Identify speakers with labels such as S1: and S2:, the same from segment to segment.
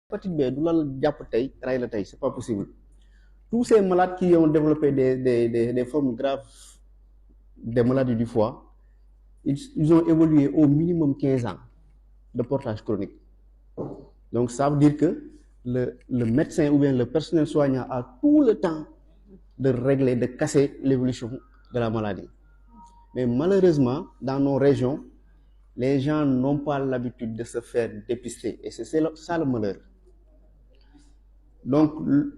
S1: Hépatite B du la jàpp tey ray la tey c'est pas possible. Tous ces malades qui ont développé des formes graves des maladies du foie, ils ont évolué au minimum 15 ans de portage chronique. Donc ça veut dire que le médecin ou bien le personnel soignant a tout le temps de régler, de casser l'évolution de la maladie. Mais malheureusement, dans nos régions, les gens n'ont pas l'habitude de se faire dépister. Et c'est ça le malheur. Donc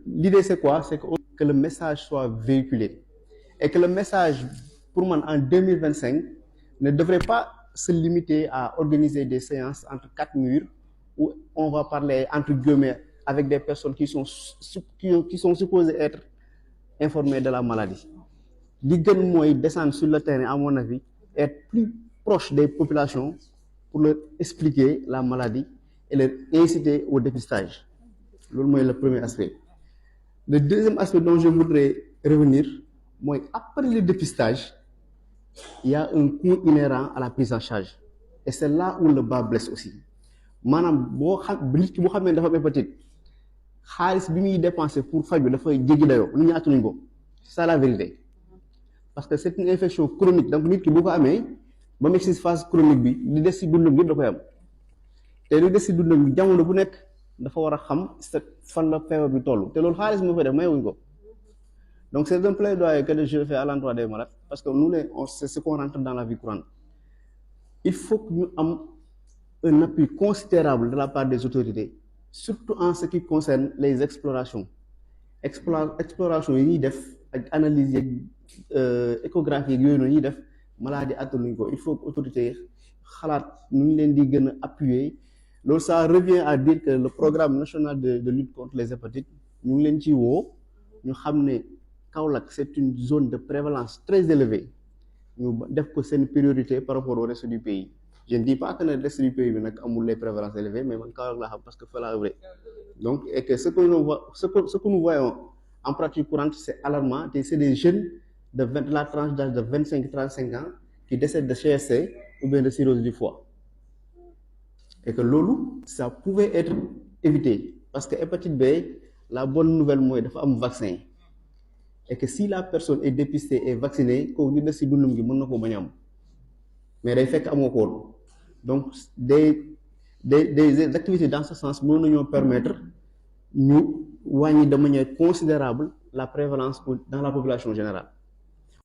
S1: l'idée c'est quoi? C'est que le message soit véhiculé. Et que le message, pour moi, en 2025, ne devrait pas se limiter à organiser des séances entre quatre murs où on va parler entre guillemets avec des personnes qui sont supposées être informées de la maladie. Li gën mooy descendre sur le terrain, à mon avis, être plus proche des populations pour leur expliquer la maladie et leur inciter au dépistage. C'est le premier aspect. Le deuxième aspect dont je voudrais revenir, moi, après le dépistage, il y a un coût inhérent à la prise en charge. Et c'est là où le bas blesse aussi. Maanaam boo nit ki boo xamee dafa am hépatite xaalis bi muy dépenser pour faju dafay jéggi dayoo nit ñi attanuñ ko. C'est ça la vérité. Parce que c'est une infection chronique donc nit ki bu ko amee ba mu ci phase chronique bi li des ci dundam yëpp da koy am te li des ci dundam bi jamono bu nekk dafa war a xam fan la feebar bi toll te loolu xaalis moo koy def mayewuñ ko. Donc c'est un plaidoyer que je fais à l'endroit des malades parce que nous c'est ce qu'on rentre dans la vie courante. Il faut que nous ayons un appui considérable de la part des autorités, surtout en ce qui concerne les explorations. Exploration yi ñuy def ak analyse yeeg échographie yeeg yooyu noonu ñuy def maladie attanuñ ko. Il faut que autorités xalaat nu ñu leen di gën a appuyer. Loolu ça revient à dire que le programme national de lutte contre les hépatites ñu ngi leen ci woo ñu xam ne Kaolack c'est une zone de prévalence très élevée ñu def ko seen priorité par rapport au reste du pays. Je ne dis pas que le reste du pays bi nag amul les prévalences élevées mais man Kaolack laa xam parce que fa laa œuvré. Donc et que ce que nous voyons en pratique courante c'est alarmant et c'est des jeunes de la tranche d'âge de 25-35 ans qui décèdent de CSC ou bien de cirrhose du foie. Et que loolu ça pouvait être évité parce que hépatite B la bonne nouvelle mooy dafa am vaccin. Et que si la personne est dépistée et vaccinée kooku di des ci dundam gi mën na ko bañ a am mais day fekk amoo ko woon donc des activités dans ce sens mën nañoo permettre ñu wàññi de manière considérable la prévalence dans la population générale.